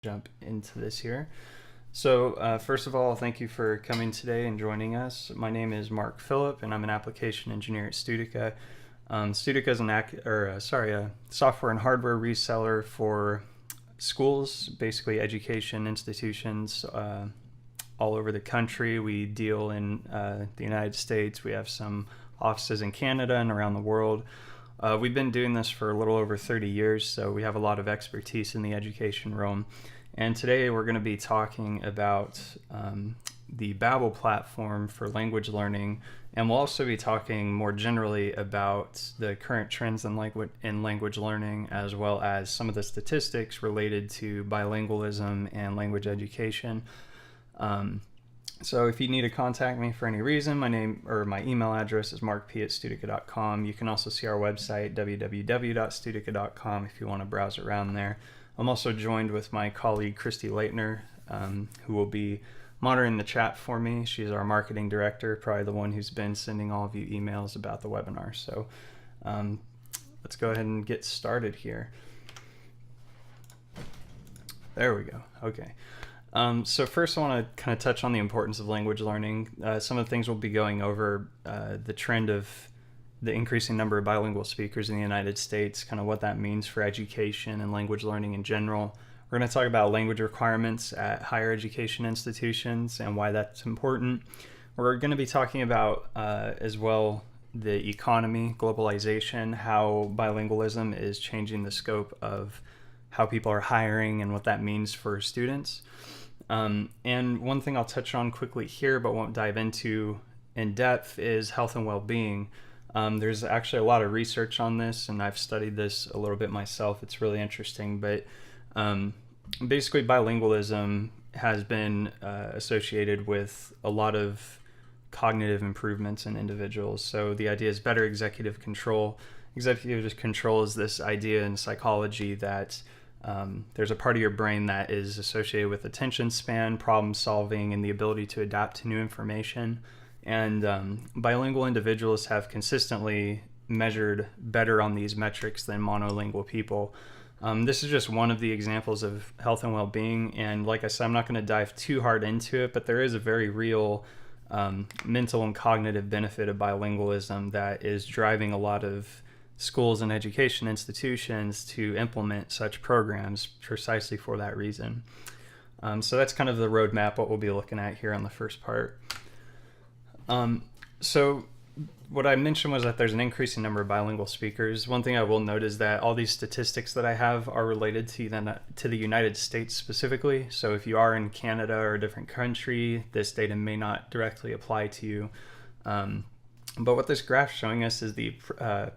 jump into this here. So first of all, thank you for coming today and joining us. My name is Mark Phillip, and I'm an application engineer at Studica. Studica is a software and hardware reseller for schools, basically education institutions all over the country. We deal in the United States. We have some offices in Canada and around the world. We've been doing this for a little over 30 years, so we have a lot of expertise in the education realm. And today we're going to be talking about the Babbel platform for language learning, and we'll also be talking more generally about the current trends in language learning, as well as some of the statistics related to bilingualism and language education. So if you need to contact me for any reason, my email address is markp@studica.com. You can also see our website, www.studica.com, if you want to browse around there. I'm also joined with my colleague, Christy Leitner, who will be monitoring the chat for me. She's our marketing director, probably the one who's been sending all of you emails about the webinar. So let's go ahead and get started here. There we go. Okay. So first I want to kind of touch on the importance of language learning. Some of the things we'll be going over, the trend of the increasing number of bilingual speakers in the United States, kind of what that means for education and language learning in general. We're going to talk about language requirements at higher education institutions and why that's important. We're going to be talking about as well the economy, globalization, how bilingualism is changing the scope of how people are hiring and what that means for students. And one thing I'll touch on quickly here but won't dive into in depth is health and well-being. There's actually a lot of research on this, and I've studied this a little bit myself. It's really interesting, but basically bilingualism has been associated with a lot of cognitive improvements in individuals. So the idea is better executive control. Executive control is this idea in psychology that there's a part of your brain that is associated with attention span, problem solving, and the ability to adapt to new information. And bilingual individuals have consistently measured better on these metrics than monolingual people. This is just one of the examples of health and well-being. And like I said, I'm not going to dive too hard into it, but there is a very real mental and cognitive benefit of bilingualism that is driving a lot of schools and education institutions to implement such programs precisely for that reason. So that's kind of the roadmap, what we'll be looking at here on the first part. So what I mentioned was that there's an increasing number of bilingual speakers. One thing I will note is that all these statistics that I have are related to the United States specifically. So if you are in Canada or a different country, this data may not directly apply to you. But what this graph's showing us is the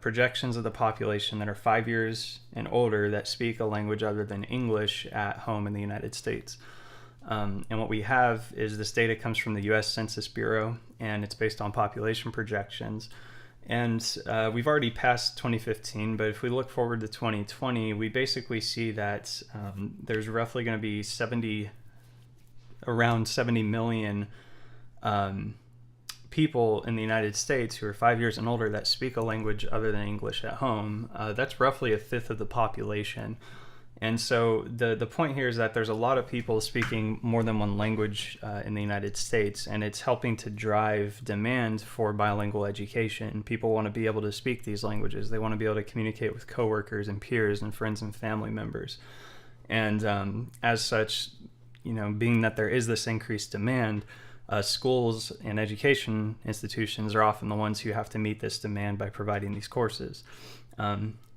projections of the population that are 5 years and older that speak a language other than English at home in the United States. And what we have is this data comes from the U.S. Census Bureau, and it's based on population projections. And we've already passed 2015, but if we look forward to 2020, we basically see that there's roughly going to be around 70 million people in the United States who are 5 years and older that speak a language other than English at home. That's roughly a fifth of the population. And so the point here is that there's a lot of people speaking more than one language in the United States, and it's helping to drive demand for bilingual education. People want to be able to speak these languages. They want to be able to communicate with coworkers and peers and friends and family members. And as such, being that there is this increased demand, schools and education institutions are often the ones who have to meet this demand by providing these courses.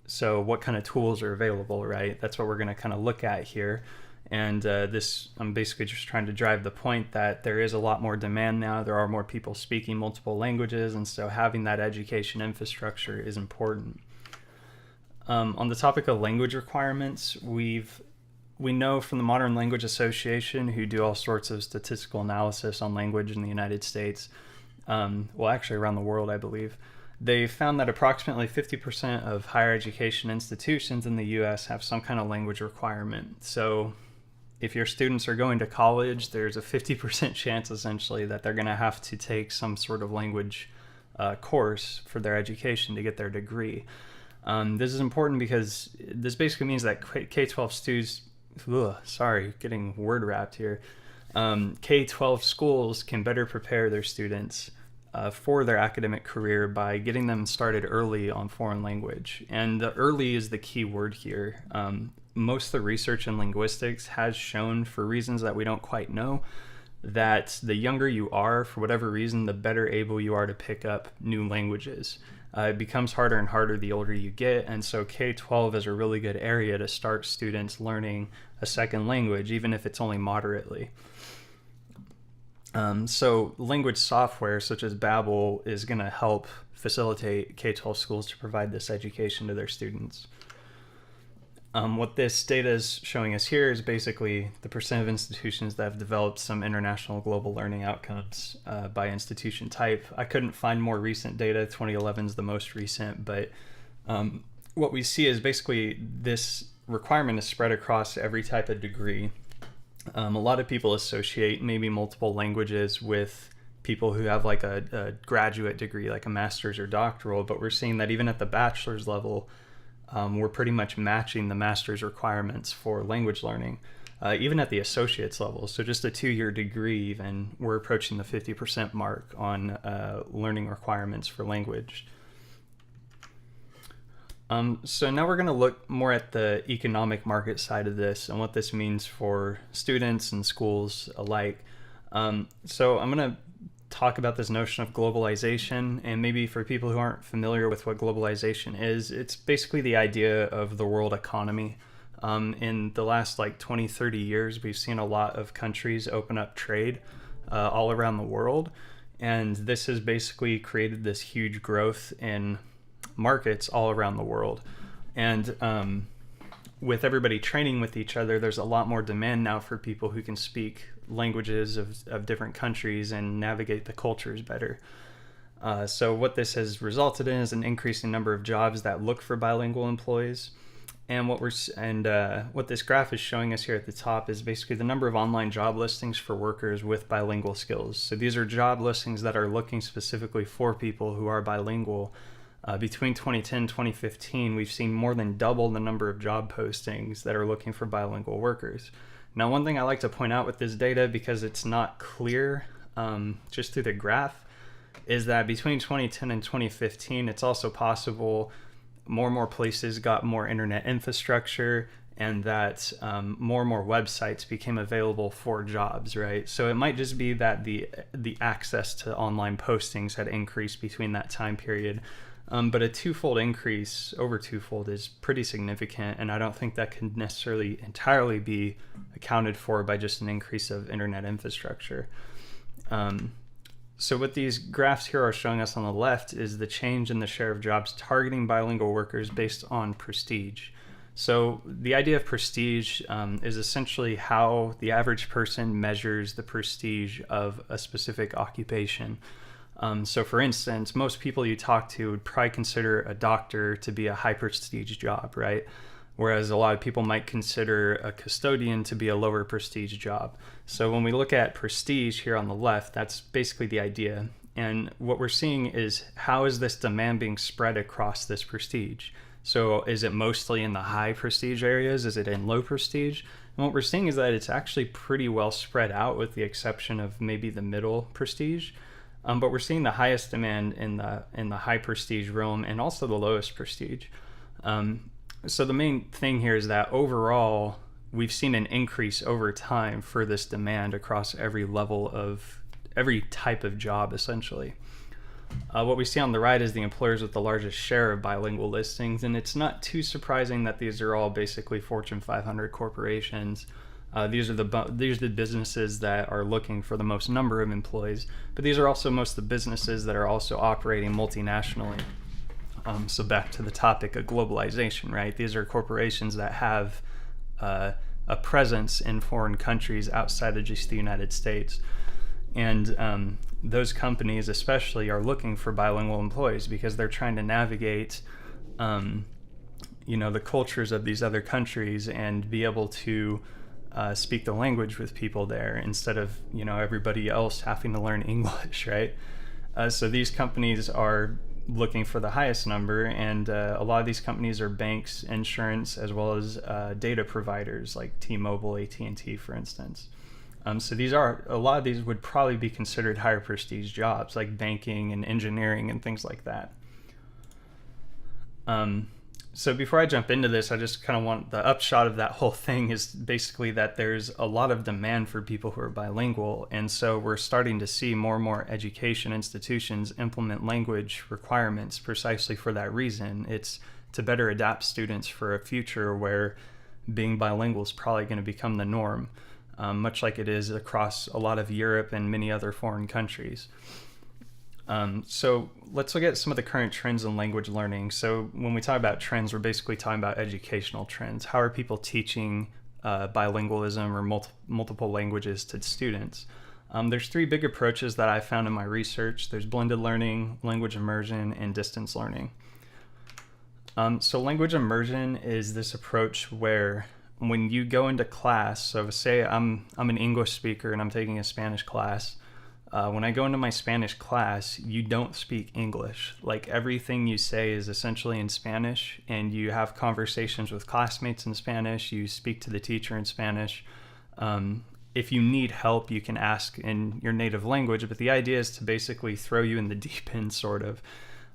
So what kind of tools are available, right? That's what we're going to kind of look at here. And I'm basically just trying to drive the point that there is a lot more demand now. There are more people speaking multiple languages, and so having that education infrastructure is important. On the topic of language requirements, we know from the Modern Language Association, who do all sorts of statistical analysis on language in the United States, actually around the world, I believe, they found that approximately 50% of higher education institutions in the U.S. have some kind of language requirement. So if your students are going to college, there's a 50% chance essentially that they're going to have to take some sort of language course for their education to get their degree. This is important because this basically means that K-12 sorry, getting word wrapped here. K-12 schools can better prepare their students for their academic career by getting them started early on foreign language. And the early is the key word here. Most of the research in linguistics has shown, for reasons that we don't quite know, that the younger you are, for whatever reason, the better able you are to pick up new languages. It becomes harder and harder the older you get, and so K-12 is a really good area to start students learning a second language, even if it's only moderately. So language software such as Babbel is going to help facilitate K-12 schools to provide this education to their students. What this data is showing us here is basically the percent of institutions that have developed some international global learning outcomes by institution type. I couldn't find more recent data. 2011 is the most recent, but what we see is basically this requirement is spread across every type of degree. A lot of people associate maybe multiple languages with people who have like a graduate degree, like a master's or doctoral, but we're seeing that even at the bachelor's level, we're pretty much matching the master's requirements for language learning, even at the associate's level. So just a 2-year degree, even, we're approaching the 50% mark on learning requirements for language. So now we're going to look more at the economic market side of this and what this means for students and schools alike. So I'm going to talk about this notion of globalization, and maybe for people who aren't familiar with what globalization is, it's basically the idea of the world economy. In the last 20-30 years, we've seen a lot of countries open up trade all around the world, and this has basically created this huge growth in markets all around the world. And with everybody training with each other, there's a lot more demand now for people who can speak languages of different countries and navigate the cultures better. So what this has resulted in is an increasing number of jobs that look for bilingual employees. And what this graph is showing us here at the top is basically the number of online job listings for workers with bilingual skills. So these are job listings that are looking specifically for people who are bilingual. Between 2010 and 2015, we've seen more than double the number of job postings that are looking for bilingual workers. Now, one thing I like to point out with this data, because it's not clear just through the graph, is that between 2010 and 2015, it's also possible more and more places got more internet infrastructure, and that more and more websites became available for jobs, right? So it might just be that the access to online postings had increased between that time period. But a twofold increase, over twofold, is pretty significant, and I don't think that can necessarily entirely be accounted for by just an increase of internet infrastructure. So what these graphs here are showing us on the left is the change in the share of jobs targeting bilingual workers based on prestige. So the idea of prestige is essentially how the average person measures the prestige of a specific occupation. So for instance, most people you talk to would probably consider a doctor to be a high prestige job, right? Whereas a lot of people might consider a custodian to be a lower prestige job. So when we look at prestige here on the left, that's basically the idea. And what we're seeing is, how is this demand being spread across this prestige? So is it mostly in the high prestige areas? Is it in low prestige? And what we're seeing is that it's actually pretty well spread out, with the exception of maybe the middle prestige. But we're seeing the highest demand in the high prestige realm, and also the lowest prestige. So the main thing here is that overall, we've seen an increase over time for this demand across every level of every type of job, essentially. What we see on the right is the employers with the largest share of bilingual listings, and it's not too surprising that these are all basically Fortune 500 corporations. These are the businesses that are looking for the most number of employees, but these are also most of the businesses that are also operating multinationally. So back to the topic of globalization, right? These are corporations that have a presence in foreign countries outside of just the United States. And those companies especially are looking for bilingual employees because they're trying to navigate the cultures of these other countries and be able to speak the language with people there, instead of everybody else having to learn English, right? So these companies are looking for the highest number, and a lot of these companies are banks, insurance, as well as data providers like T-Mobile, AT&T, for instance. So a lot of these would probably be considered higher prestige jobs like banking and engineering and things like that. So before I jump into this, I just kind of want the upshot of that whole thing is basically that there's a lot of demand for people who are bilingual. And so we're starting to see more and more education institutions implement language requirements precisely for that reason. It's to better adapt students for a future where being bilingual is probably going to become the norm, much like it is across a lot of Europe and many other foreign countries. So let's look at some of the current trends in language learning. So when we talk about trends, we're basically talking about educational trends. How are people teaching bilingualism or multiple languages to students? There's three big approaches that I found in my research. There's blended learning, language immersion, and distance learning. So language immersion is this approach where when you go into class, so say I'm an English speaker and I'm taking a Spanish class. When I go into my Spanish class, you don't speak English. Like everything you say is essentially in Spanish, and you have conversations with classmates in Spanish. You speak to the teacher in Spanish. If you need help, you can ask in your native language, but the idea is to basically throw you in the deep end, sort of.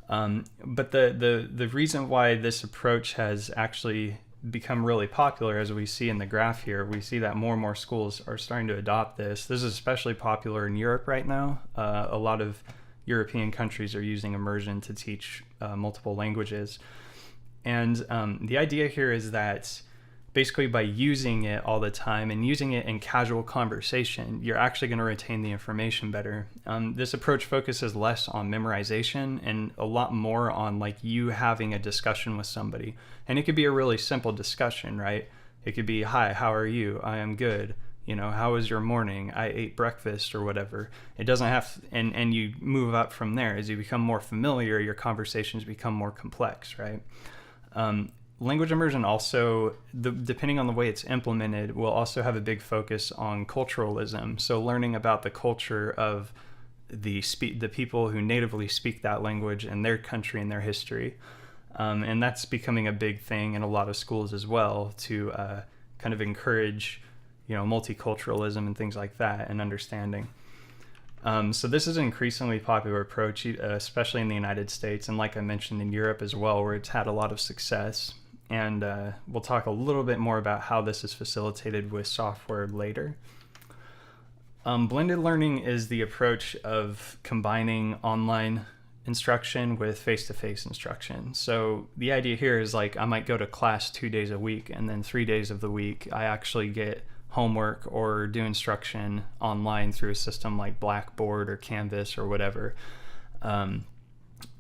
But the reason why this approach has actually become really popular, as we see in the graph here, we see that more and more schools are starting to adopt this. This is especially popular in Europe right now. A lot of European countries are using immersion to teach multiple languages. And the idea here is that basically by using it all the time and using it in casual conversation, you're actually going to retain the information better. This approach focuses less on memorization and a lot more on like you having a discussion with somebody. And it could be a really simple discussion, right? It could be, hi, how are you? I am good. You know, how was your morning? I ate breakfast or whatever. It doesn't have, and you move up from there. As you become more familiar, your conversations become more complex, right? Language immersion also, depending on the way it's implemented, will also have a big focus on culturalism. So learning about the culture of the people who natively speak that language in their country and their history. And that's becoming a big thing in a lot of schools as well, to kind of encourage, multiculturalism and things like that and understanding. So this is an increasingly popular approach, especially in the United States, and like I mentioned, in Europe as well, where it's had a lot of success. And we'll talk a little bit more about how this is facilitated with software later. Blended learning is the approach of combining online instruction with face-to-face instruction. So the idea here is like I might go to class 2 days a week, and then 3 days of the week I actually get homework or do instruction online through a system like Blackboard or Canvas or whatever.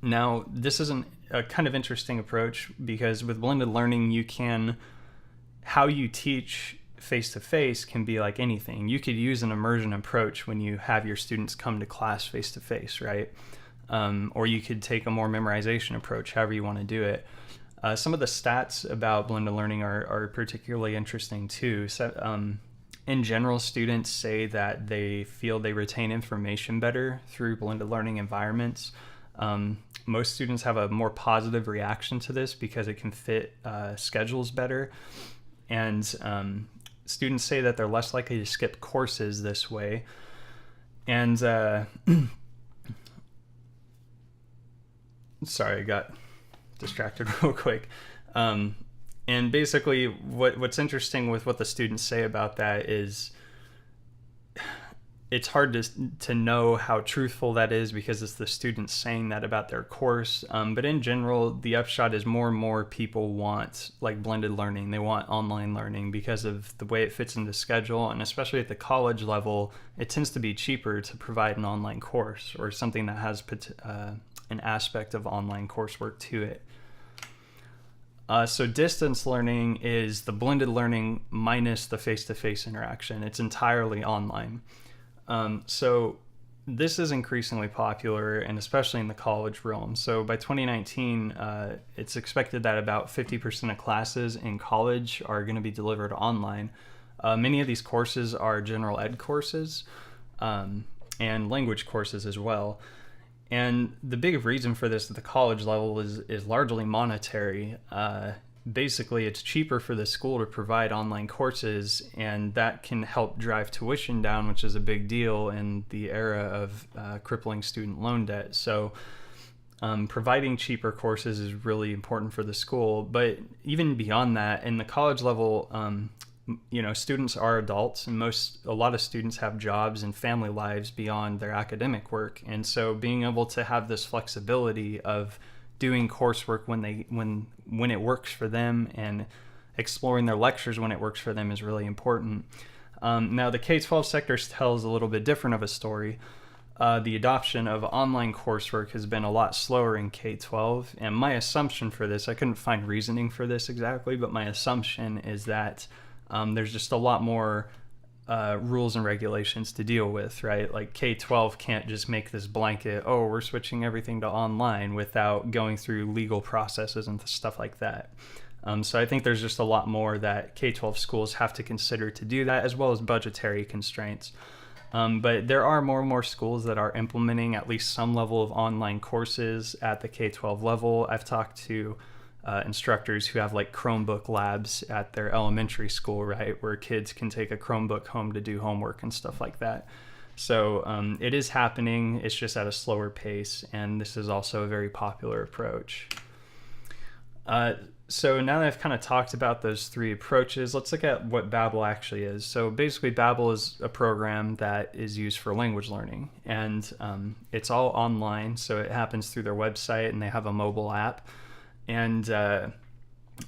Now, this is a kind of interesting approach because with blended learning, how you teach face-to-face can be like anything. You could use an immersion approach when you have your students come to class face-to-face, right? Or you could take a more memorization approach, however you want to do it. Some of the stats about blended learning are particularly interesting too. So, in general, students say that they feel they retain information better through blended learning environments. Most students have a more positive reaction to this because it can fit schedules better. And students say that they're less likely to skip courses this way. And sorry, I got distracted real quick. And basically what's interesting with what the students say about that is it's hard to know how truthful that is because it's the students saying that about their course. But in general, the upshot is more and more people want like blended learning. They want online learning because of the way it fits into schedule. And especially at the college level, it tends to be cheaper to provide an online course or something that has an aspect of online coursework to it. So distance learning is the blended learning minus the face-to-face interaction. It's entirely online. So this is increasingly popular, and especially in the college realm. So by 2019, it's expected that about 50% of classes in college are going to be delivered online. Many of these courses are general ed courses and language courses as well. And the big reason for this at the college level is largely monetary. Basically, it's cheaper for the school to provide online courses, and that can help drive tuition down, which is a big deal in the era of crippling student loan debt. So providing cheaper courses is really important for the school. But even beyond that, in the college level, students are adults, and a lot of students have jobs and family lives beyond their academic work. And so being able to have this flexibility of doing coursework when it works for them and exploring their lectures when it works for them is really important. Now, the K-12 sector tells a little bit different of a story. The adoption of online coursework has been a lot slower in K-12, and my assumption for this, I couldn't find reasoning for this exactly, but my assumption is that there's just a lot more rules and regulations to deal with, right? Like K-12 can't just make this blanket, oh, we're switching everything to online without going through legal processes and stuff like that. So I think there's just a lot more that K-12 schools have to consider to do that, as well as budgetary constraints. But there are more and more schools that are implementing at least some level of online courses at the K-12 level. I've talked to instructors who have like Chromebook labs at their elementary school, right, where kids can take a Chromebook home to do homework and stuff like that. So it is happening, it's just at a slower pace, and this is also a very popular approach. So now that I've kind of talked about those three approaches, let's look at what Babbel actually is. So basically, Babbel is a program that is used for language learning, and it's all online, so it happens through their website, and they have a mobile app. And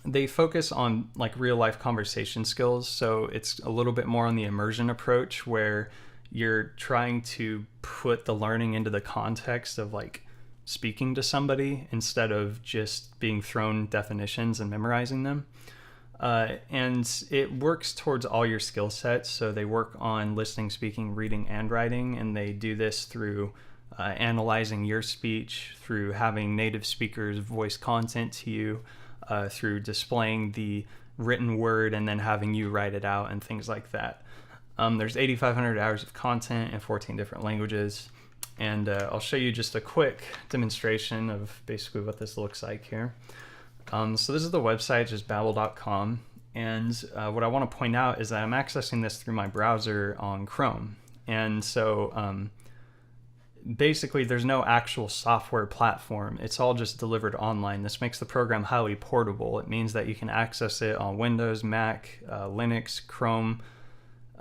they focus on like real life conversation skills. So it's a little bit more on the immersion approach, where you're trying to put the learning into the context of like speaking to somebody instead of just being thrown definitions and memorizing them. And it works towards all your skill sets. So they work on listening, speaking, reading, and writing. And they do this through analyzing your speech, through having native speakers voice content to you, through displaying the written word and then having you write it out and things like that. There's 8,500 hours of content in 14 different languages. And I'll show you just a quick demonstration of basically what this looks like here. So this is the website, just babbel.com. And what I want to point out is that I'm accessing this through my browser on Chrome. And so basically there's no actual software platform. It's all just delivered online. This makes the program highly portable. It means that you can access it on Windows, Mac, Linux, Chrome,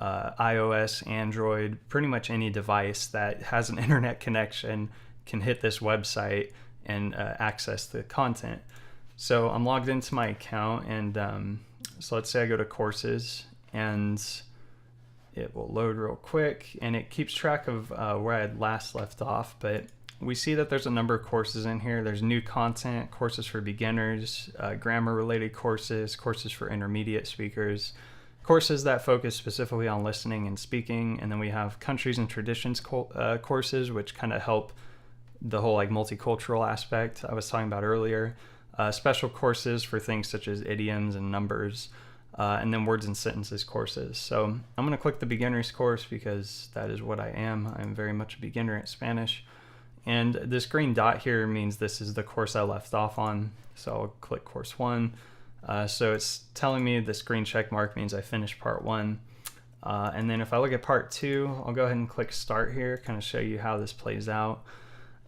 iOS, Android, pretty much any device that has an internet connection can hit this website and access the content. So I'm logged into my account, and so let's say I go to courses, and it will load real quick, and it keeps track of where I had last left off. But we see that there's a number of courses in here. There's new content, courses for beginners, grammar-related courses, courses for intermediate speakers, courses that focus specifically on listening and speaking, and then we have countries and traditions courses, which kind of help the whole like multicultural aspect I was talking about earlier. Special courses for things such as idioms and numbers. And then words and sentences courses. So I'm going to click the beginners course because that is what I am. I'm very much a beginner at Spanish. And this green dot here means this is the course I left off on. So I'll click course 1. So it's telling me this green check mark means I finished part 1. And then if I look at part 2, I'll go ahead and click start here, kind of show you how this plays out.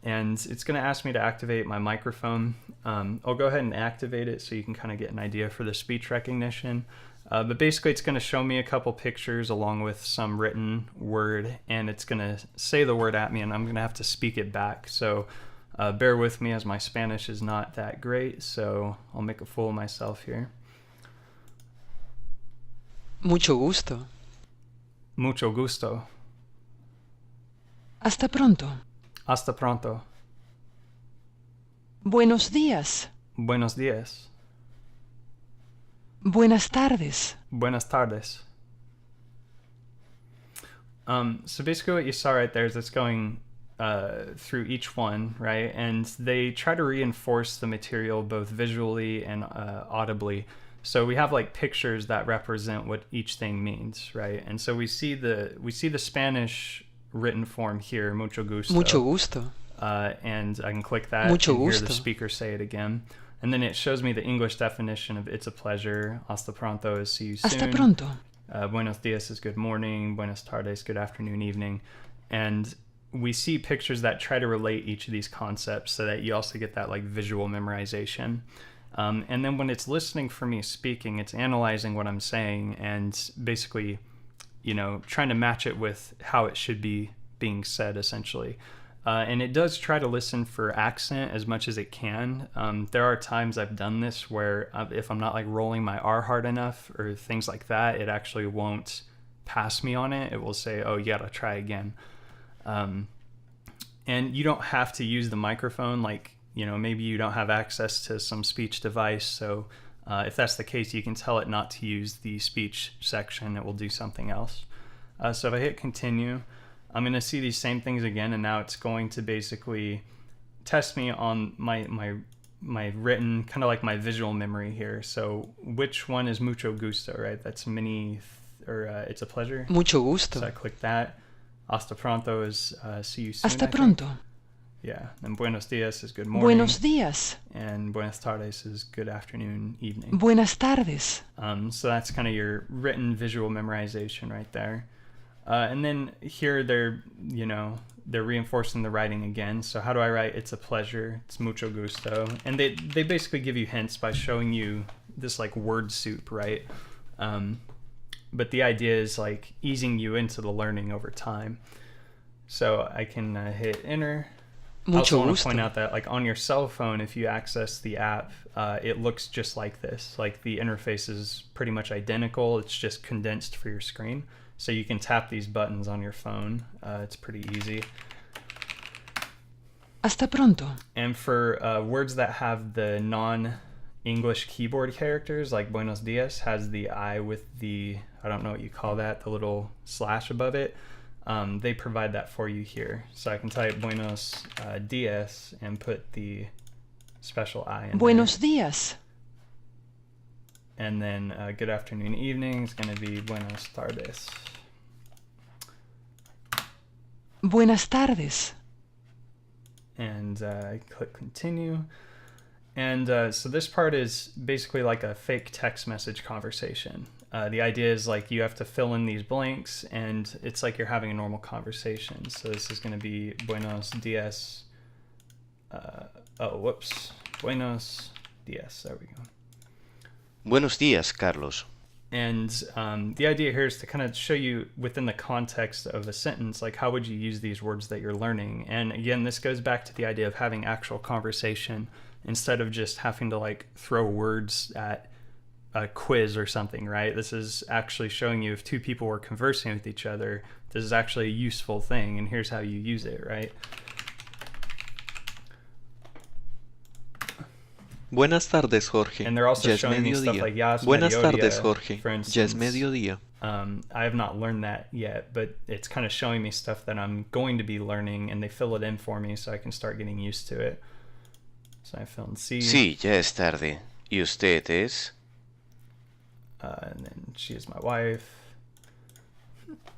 And it's going to ask me to activate my microphone. I'll go ahead and activate it so you can kind of get an idea for the speech recognition. But basically it's going to show me a couple pictures along with some written word, and it's going to say the word at me, and I'm going to have to speak it back. So bear with me as my Spanish is not that great, so I'll make a fool of myself here. Mucho gusto. Mucho gusto. Hasta pronto. Hasta pronto. Buenos días. Buenos días. Buenas tardes. Buenas tardes. So basically what you saw right there is it's going through each one, right? And they try to reinforce the material both visually and audibly. So we have like pictures that represent what each thing means, right? And so we see the Spanish written form here, mucho gusto. Mucho gusto. and I can click that Mucho and hear the gusto. speaker say it again. And then it shows me the English definition of it's a pleasure. Hasta pronto is see you soon. Hasta pronto. Buenos dias is good morning. Buenas tardes, good afternoon, evening. And we see pictures that try to relate each of these concepts so that you also get that like visual memorization. And then when it's listening for me speaking, it's analyzing what I'm saying and basically, trying to match it with how it should be being said, essentially. And it does try to listen for accent as much as it can. There are times I've done this where if I'm not like rolling my R hard enough or things like that, it actually won't pass me on it. It will say, oh, you gotta try again. And you don't have to use the microphone. Like, maybe you don't have access to some speech device. So if that's the case, you can tell it not to use the speech section. It will do something else. So if I hit continue, I'm going to see these same things again, and now it's going to basically test me on my written, kind of like my visual memory here. So which one is mucho gusto, right? That's it's a pleasure. Mucho gusto. So I click that. Hasta pronto is see you soon. Hasta pronto. Yeah. And buenos dias is good morning. Buenos días. And buenas tardes is good afternoon, evening. Buenas tardes. So that's kind of your written visual memorization right there. And then here they're reinforcing the writing again. So how do I write it's a pleasure? It's mucho gusto. And they basically give you hints by showing you this like word soup, right? But the idea is like easing you into the learning over time. So I can hit enter. I also want to point out that like on your cell phone, if you access the app, it looks just like this. Like the interface is pretty much identical. It's just condensed for your screen. So you can tap these buttons on your phone. It's pretty easy. Hasta pronto. And for words that have the non-English keyboard characters, like buenos dias has the I with the, I don't know what you call that, the little slash above it. They provide that for you here. So I can type buenos dias and put the special I in Buenos there. días. And then good afternoon, evening is going to be buenas tardes. Buenas tardes. And I click continue. And so this part is basically like a fake text message conversation. The idea is like you have to fill in these blanks and it's like you're having a normal conversation. So this is going to be buenos dias. Buenos dias. There we go. Buenos días, Carlos. And the idea here is to kind of show you within the context of a sentence, like how would you use these words that you're learning? And again, this goes back to the idea of having actual conversation instead of just having to like throw words at a quiz or something, right? This is actually showing you if two people were conversing with each other, this is actually a useful thing, and here's how you use it, right? Buenas tardes, Jorge. And they're also Ya es showing me stuff mediodía. like ya es Buenas mediodía, tardes, Jorge. for Ya es instance. mediodía. I have not learned that yet, but it's kind of showing me stuff that I'm going to be learning, and they fill it in for me so I can start getting used to it. So I fill in C. Sí, ya es tarde. ¿Y usted es? And then she is my wife.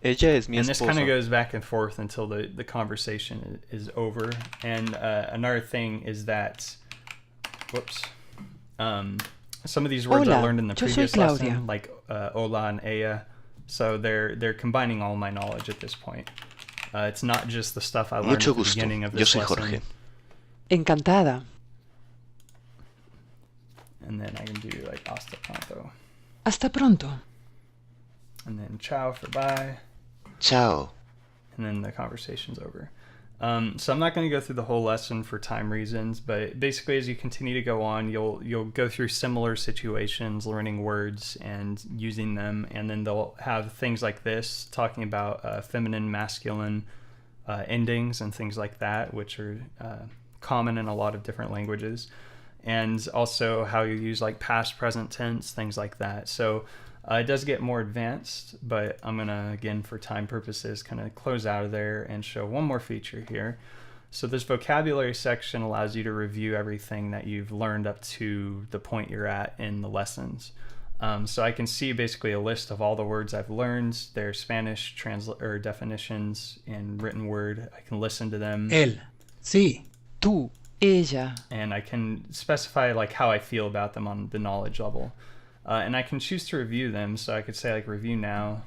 Ella es mi And this kind esposa. of goes back and forth until the conversation is over. And another thing is that, some of these words I Hola, learned in the yo soy previous Claudia. lesson, like hola and ella. So they're combining all my knowledge at this point. It's not just the stuff I learned Mucho at the gusto. beginning of Yo this soy lesson. Jorge. Encantada. And then I can do like hasta pronto. Hasta pronto. And then ciao for bye. Chao. And then the conversation's over. So I'm not going to go through the whole lesson for time reasons, but basically as you continue to go on, you'll go through similar situations, learning words and using them, and then they'll have things like this, talking about feminine, masculine endings and things like that, which are common in a lot of different languages, and also how you use like past, present tense, things like that. So it does get more advanced, but I'm going to, again, for time purposes, kind of close out of there and show one more feature here. So this vocabulary section allows you to review everything that you've learned up to the point you're at in the lessons. So I can see basically a list of all the words I've learned, their Spanish definitions in written word. I can listen to them. Él. Sí. Tú. Ella. And I can specify like how I feel about them on the knowledge level. And I can choose to review them. So I could say like review now,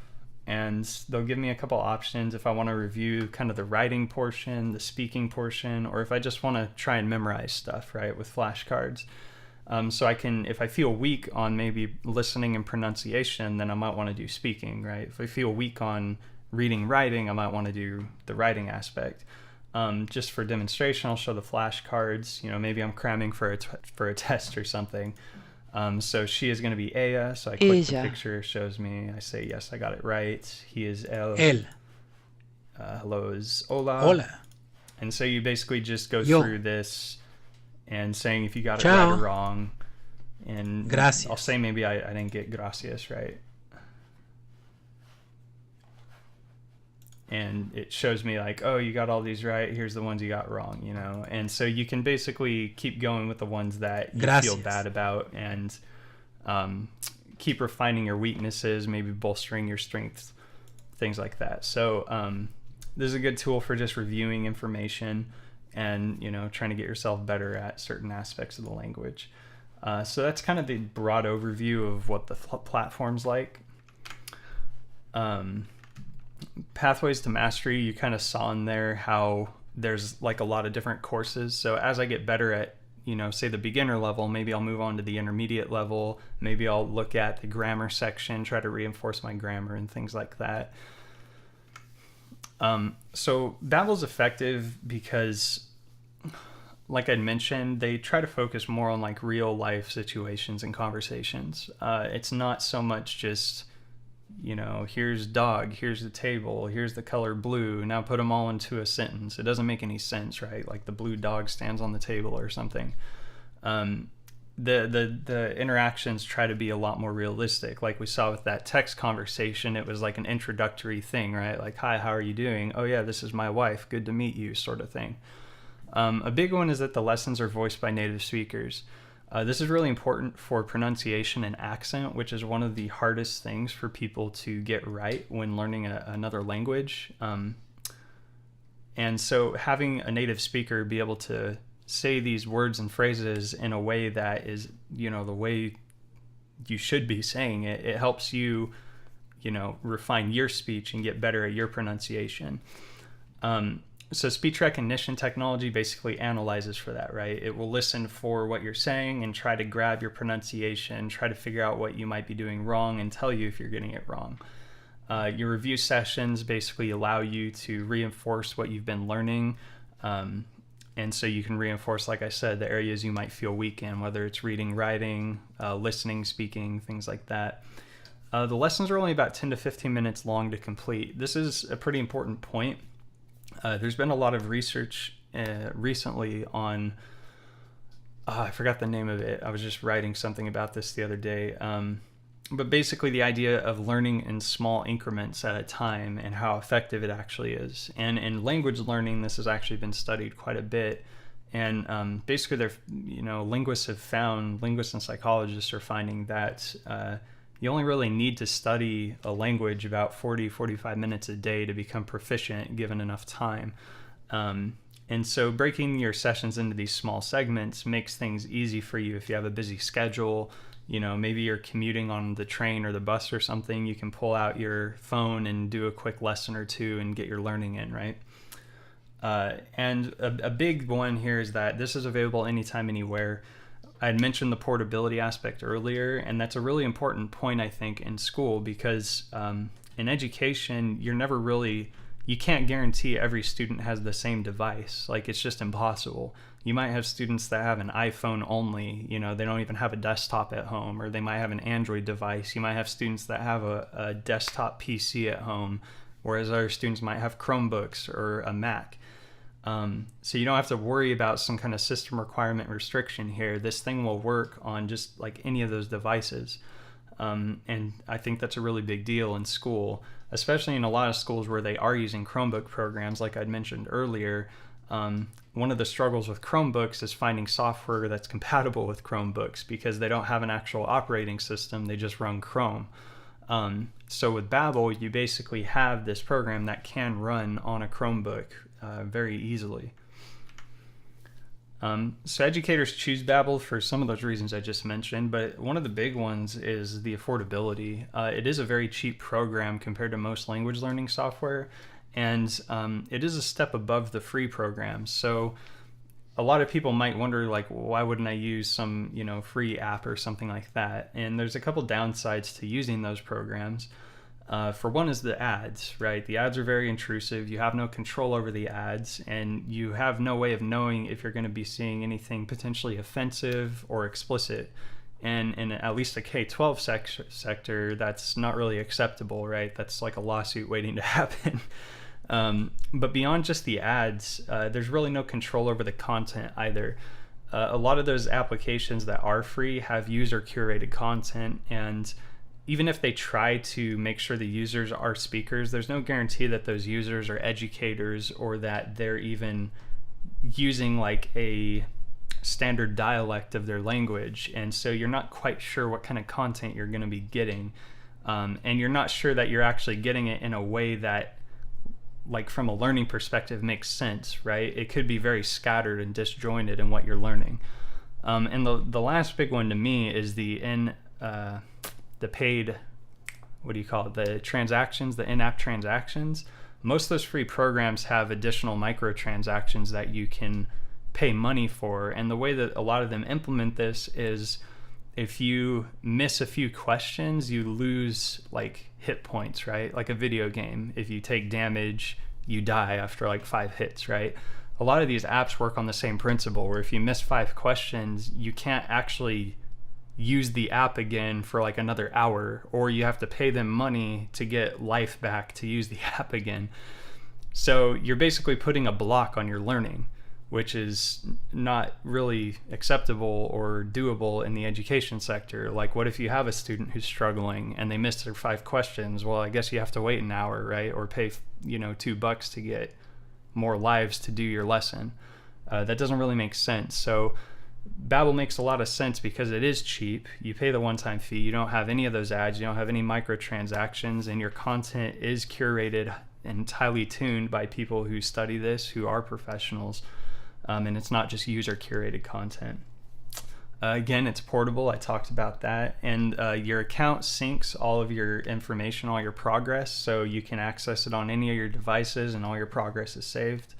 and they'll give me a couple options if I want to review kind of the writing portion, the speaking portion, or if I just want to try and memorize stuff, right, with flashcards. So I can, if I feel weak on maybe listening and pronunciation, then I might want to do speaking, right? If I feel weak on reading, writing, I might want to do the writing aspect. Just for demonstration, I'll show the flashcards. You know, maybe I'm cramming for a test or something. So she is going to be ella. So I click the Ella. picture, shows me. I say, yes, I got it right. He is él. Él. Hello is hola. Hola. And so you basically just go Yo. through this and saying if you got it Ciao. right or wrong. And Gracias. I'll say maybe I didn't get gracias right. And it shows me like, oh, you got all these right. Here's the ones you got wrong, you know. And so you can basically keep going with the ones that you Gracias. feel bad about, and keep refining your weaknesses, maybe bolstering your strengths, things like that. So this is a good tool for just reviewing information and, you know, trying to get yourself better at certain aspects of the language. So that's kind of the broad overview of what the platform's like. Pathways to Mastery, you kind of saw in there how there's like a lot of different courses. So as I get better at, you know, say the beginner level, maybe I'll move on to the intermediate level. Maybe I'll look at the grammar section, try to reinforce my grammar and things like that. So Babbel's effective because, like I'd mentioned, they try to focus more on like real life situations and conversations. It's not so much just, you know, here's dog, here's the table, here's the color blue, now put them all into a sentence. It doesn't make any sense, right? Like the blue dog stands on the table or something. The interactions try to be a lot more realistic. Like we saw with that text conversation, it was like an introductory thing, right? Like, hi, how are you doing? Oh yeah, this is my wife, good to meet you, sort of thing. A big one is that the lessons are voiced by native speakers. This is really important for pronunciation and accent, which is one of the hardest things for people to get right when learning another language. And so having a native speaker be able to say these words and phrases in a way that is, you know, the way you should be saying it, it helps you, you know, refine your speech and get better at your pronunciation. So speech recognition technology basically analyzes for that, right? It will listen for what you're saying and try to grab your pronunciation, try to figure out what you might be doing wrong and tell you if you're getting it wrong. Your review sessions basically allow you to reinforce what you've been learning. And so you can reinforce, like I said, the areas you might feel weak in, whether it's reading, writing, listening, speaking, things like that. The lessons are only about 10 to 15 minutes long to complete. This is a pretty important point. There's been a lot of research recently on, I forgot the name of it. I was just writing something about this the other day. But basically the idea of learning in small increments at a time and how effective it actually is. And in language learning, this has actually been studied quite a bit. And basically, linguists and psychologists are finding that you only really need to study a language about 45 minutes a day to become proficient given enough time. And so breaking your sessions into these small segments makes things easy for you if you have a busy schedule. You know, maybe you're commuting on the train or the bus or something, you can pull out your phone and do a quick lesson or two and get your learning in, right? And a big one here is that this is available anytime, anywhere. I had mentioned the portability aspect earlier, and that's a really important point, I think, in school, because in education, you can't guarantee every student has the same device. Like, it's just impossible. You might have students that have an iPhone only, you know, they don't even have a desktop at home, or they might have an Android device. You might have students that have a desktop PC at home, whereas other students might have Chromebooks or a Mac. So you don't have to worry about some kind of system requirement restriction here. This thing will work on just like any of those devices. And I think that's a really big deal in school, especially in a lot of schools where they are using Chromebook programs, like I'd mentioned earlier. One of the struggles with Chromebooks is finding software that's compatible with Chromebooks because they don't have an actual operating system. They just run Chrome. So with Babbel, you basically have this program that can run on a Chromebook very easily. So educators choose Babbel for some of those reasons I just mentioned, but one of the big ones is the affordability. It is a very cheap program compared to most language learning software, and it is a step above the free programs. So a lot of people might wonder, like, why wouldn't I use some, free app or something like that? And there's a couple downsides to using those programs. For one is the ads, right? The ads are very intrusive. You have no control over the ads, and you have no way of knowing if you're going to be seeing anything potentially offensive or explicit. And in at least a K-12 sector, that's not really acceptable, right? That's like a lawsuit waiting to happen. But beyond just the ads, there's really no control over the content either. A lot of those applications that are free have user-curated content, and even if they try to make sure the users are speakers, there's no guarantee that those users are educators or that they're even using like a standard dialect of their language. And so you're not quite sure what kind of content you're going to be getting. And you're not sure that you're actually getting it in a way that, like, from a learning perspective, makes sense, right? It could be very scattered and disjointed in what you're learning. And the last big one to me is the paid, the transactions, the in-app transactions. Most of those free programs have additional microtransactions that you can pay money for. And the way that a lot of them implement this is if you miss a few questions, you lose like hit points, right? Like a video game. If you take damage, you die after like 5 hits, right? A lot of these apps work on the same principle where if you miss 5 questions, you can't actually use the app again for like another hour, or you have to pay them money to get life back to use the app again. So you're basically putting a block on your learning, which is not really acceptable or doable in the education sector. Like, what if you have a student who's struggling and they missed their 5 questions? Well, I guess you have to wait an hour, right? Or pay, $2 to get more lives to do your lesson. That doesn't really make sense. So Babbel makes a lot of sense because it is cheap. You pay the one-time fee. You don't have any of those ads. You don't have any microtransactions, and your content is curated and highly tuned by people who study this, who are professionals. And it's not just user-curated content. Again, it's portable. I talked about that. And your account syncs all of your information, all your progress, so you can access it on any of your devices and all your progress is saved.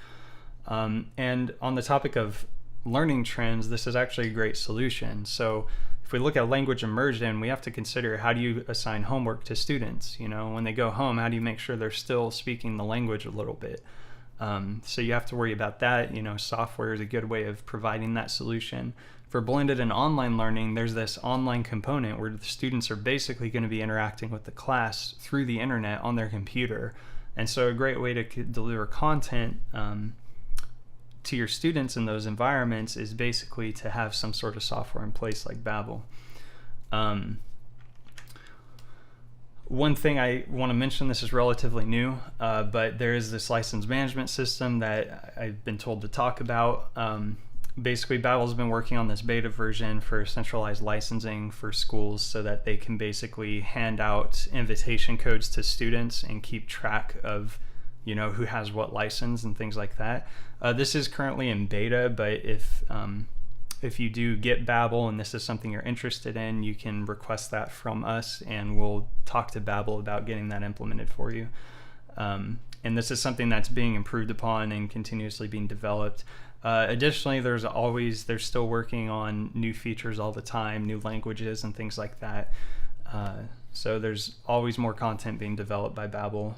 And on the topic of learning trends, this is actually a great solution. So if we look at language immersion, we have to consider, how do you assign homework to students? When they go home, how do you make sure they're still speaking the language a little bit? So you have to worry about that. Software is a good way of providing that solution. For blended and online learning, there's this online component where the students are basically going to be interacting with the class through the internet on their computer. And so a great way to deliver content to your students in those environments is basically to have some sort of software in place like Babbel. One thing I want to mention, this is relatively new, but there is this license management system that I've been told to talk about. Basically, Babbel's been working on this beta version for centralized licensing for schools so that they can basically hand out invitation codes to students and keep track of who has what license and things like that. This is currently in beta, but if you do get Babbel and this is something you're interested in, you can request that from us and we'll talk to Babbel about getting that implemented for you. And this is something that's being improved upon and continuously being developed. Additionally, they're still working on new features all the time, new languages and things like that. So there's always more content being developed by Babbel.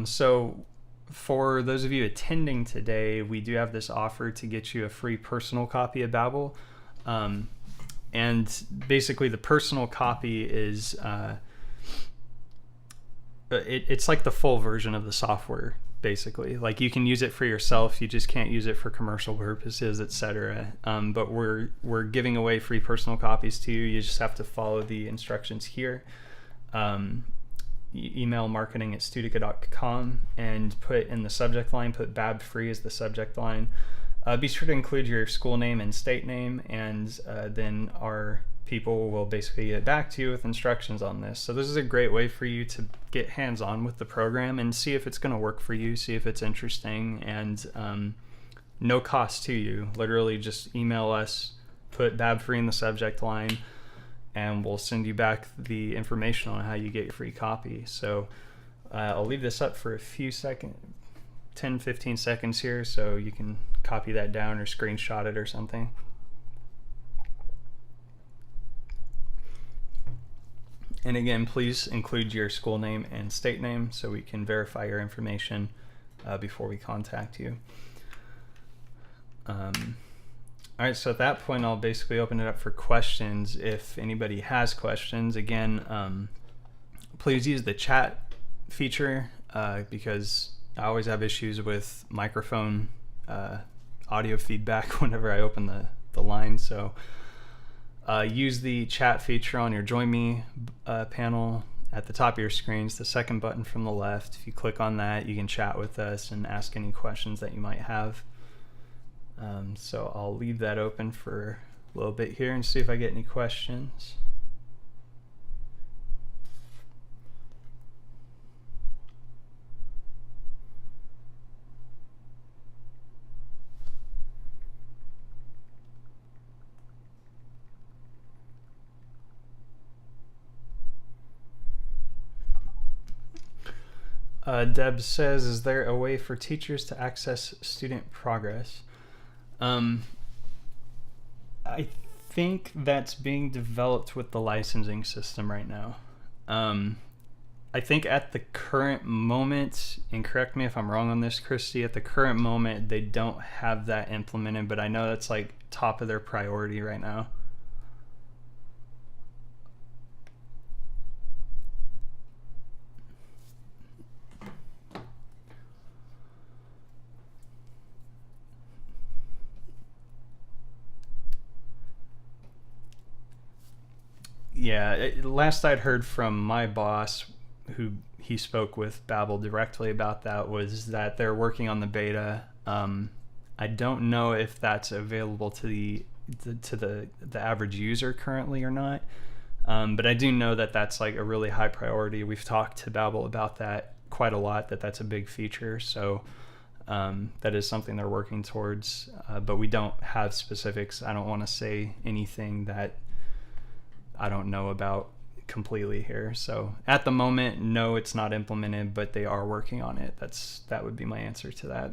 So for those of you attending today, we do have this offer to get you a free personal copy of Babbel. And basically the personal copy is, it's like the full version of the software, basically. Like, you can use it for yourself, you just can't use it for commercial purposes, etc. But we're giving away free personal copies to you. You just have to follow the instructions here. Email marketing@studica.com and put in the subject line, put Bab free as the subject line. Be sure to include your school name and state name, and then our people will basically get back to you with instructions on this. So this is a great way for you to get hands-on with the program and see if it's going to work for you, see if it's interesting, and no cost to you. Literally just email us, put Bab free in the subject line, and we'll send you back the information on how you get your free copy. So I'll leave this up for a few seconds, 10-15 seconds here, so you can copy that down or screenshot it or something. And again, please include your school name and state name so we can verify your information before we contact you. All right, so at that point, I'll basically open it up for questions. If anybody has questions, again, please use the chat feature because I always have issues with microphone audio feedback whenever I open the line. So use the chat feature on your Join Me panel at the top of your screen. It's the second button from the left. If you click on that, you can chat with us and ask any questions that you might have. So I'll leave that open for a little bit here and see if I get any questions. Deb says, is there a way for teachers to access student progress? I think that's being developed with the licensing system right now. I think at the current moment, and correct me if I'm wrong on this, Christy, at the current moment, they don't have that implemented, but I know that's like top of their priority right now. Yeah, last I'd heard from my boss, who he spoke with Babbel directly about that, was that they're working on the beta. I don't know if that's available to the average user currently or not, but I do know that that's like a really high priority. We've talked to Babbel about that quite a lot, that's a big feature. So that is something they're working towards, but we don't have specifics. I don't want to say anything that I don't know about completely here. So at the moment, no, it's not implemented, but they are working on it. That would be my answer to that.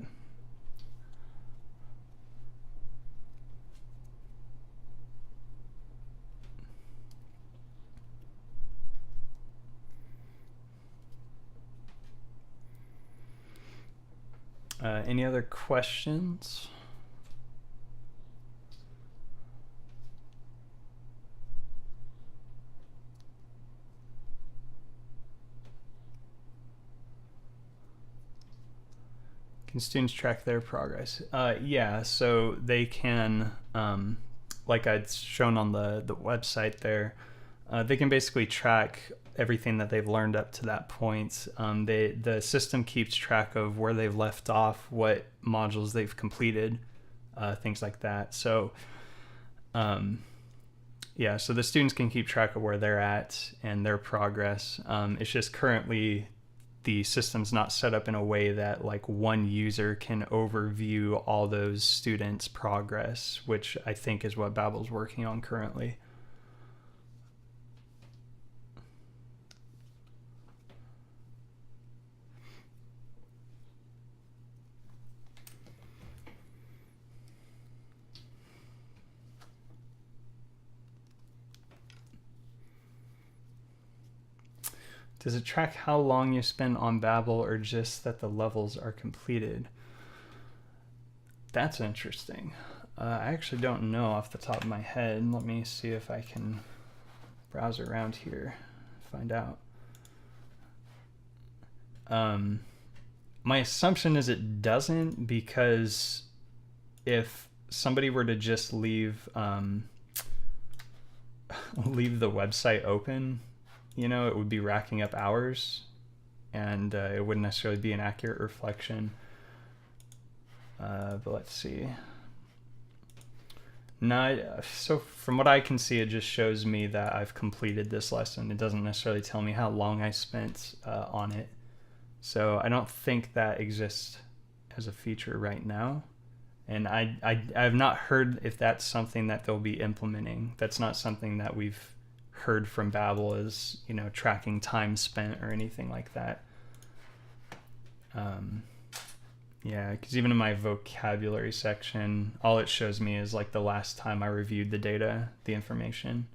Any other questions? Can students track their progress? Yeah, so they can, like I'd shown on the website there, they can basically track everything that they've learned up to that point. The system keeps track of where they've left off, what modules they've completed, things like that. So, yeah, so the students can keep track of where they're at and their progress. It's just currently the system's not set up in a way that like one user can overview all those students' progress, which I think is what Babbel's working on currently. Does it track how long you spend on Babbel or just that the levels are completed? That's interesting. I actually don't know off the top of my head. Let me see if I can browse around here, find out. My assumption is it doesn't, because if somebody were to just leave the website open, you know, it would be racking up hours, and it wouldn't necessarily be an accurate reflection. But let's see. No, so from what I can see, it just shows me that I've completed this lesson. It doesn't necessarily tell me how long I spent on it. So I don't think that exists as a feature right now. And I have not heard if that's something that they'll be implementing. That's not something that we've heard from Babbel as, tracking time spent or anything like that. Yeah, because even in my vocabulary section, all it shows me is like the last time I reviewed the data, the information.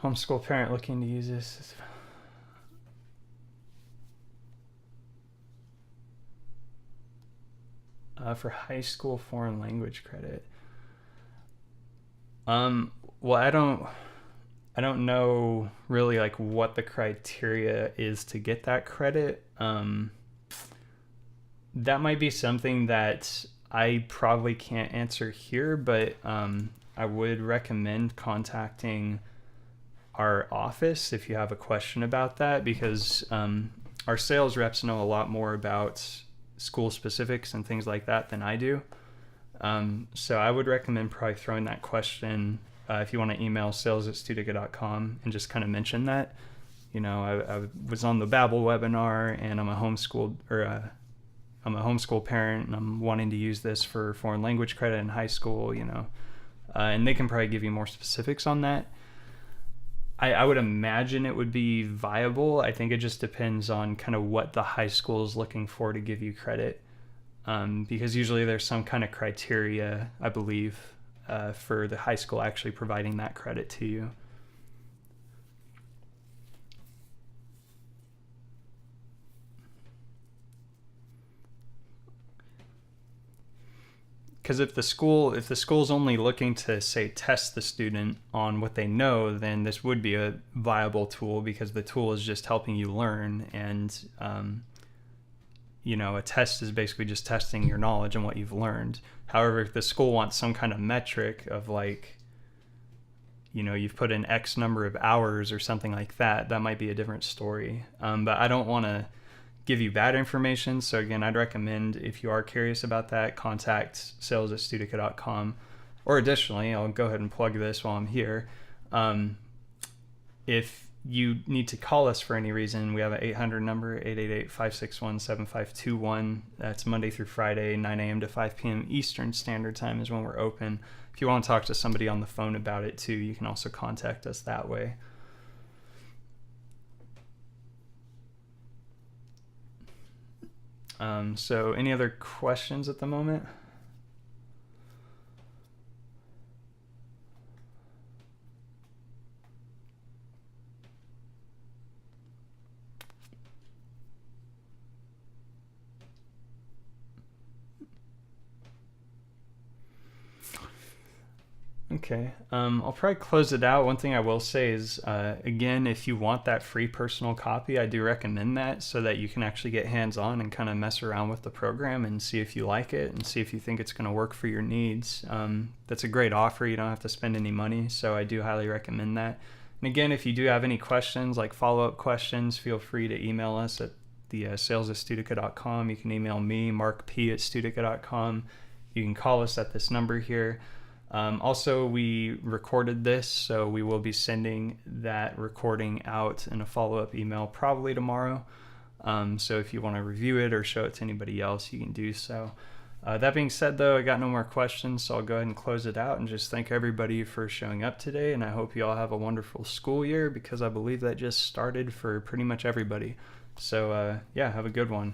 Homeschool parent looking to use this. For high school foreign language credit. Well, I don't know really like what the criteria is to get that credit. That might be something that I probably can't answer here, but I would recommend contacting our office if you have a question about that, because our sales reps know a lot more about school specifics and things like that than I do. So I would recommend probably throwing that question if you want to email sales@studica.com and just kind of mention that. I was on the Babbel webinar and I'm a homeschool parent and I'm wanting to use this for foreign language credit in high school, and they can probably give you more specifics on that. I would imagine it would be viable. I think it just depends on kind of what the high school is looking for to give you credit. Because usually there's some kind of criteria, I believe, for the high school actually providing that credit to you. Because if the school's only looking to, say, test the student on what they know, then this would be a viable tool, because the tool is just helping you learn, and a test is basically just testing your knowledge and what you've learned. However, if the school wants some kind of metric of like, you've put in X number of hours or something like that, that might be a different story. But I don't want to give you bad information. So again, I'd recommend, if you are curious about that, contact sales@studica.com. Or additionally, I'll go ahead and plug this while I'm here. If you need to call us for any reason, we have an 800 number, 888-561-7521. That's Monday through Friday, 9 a.m. to 5 p.m. Eastern Standard Time is when we're open. If you want to talk to somebody on the phone about it too, you can also contact us that way. So any other questions at the moment? Okay, I'll probably close it out. One thing I will say is, again, if you want that free personal copy, I do recommend that, so that you can actually get hands-on and kind of mess around with the program and see if you like it and see if you think it's going to work for your needs. That's a great offer. You don't have to spend any money, so I do highly recommend that. And again, if you do have any questions, like follow-up questions, feel free to email us at the sales@studica.com. You can email me, markp@studica.com. You can call us at this number here. Also, we recorded this, so we will be sending that recording out in a follow-up email probably tomorrow. So if you want to review it or show it to anybody else, you can do so. That being said, though, I got no more questions, so I'll go ahead and close it out and just thank everybody for showing up today. And I hope you all have a wonderful school year, because I believe that just started for pretty much everybody. So, yeah, have a good one.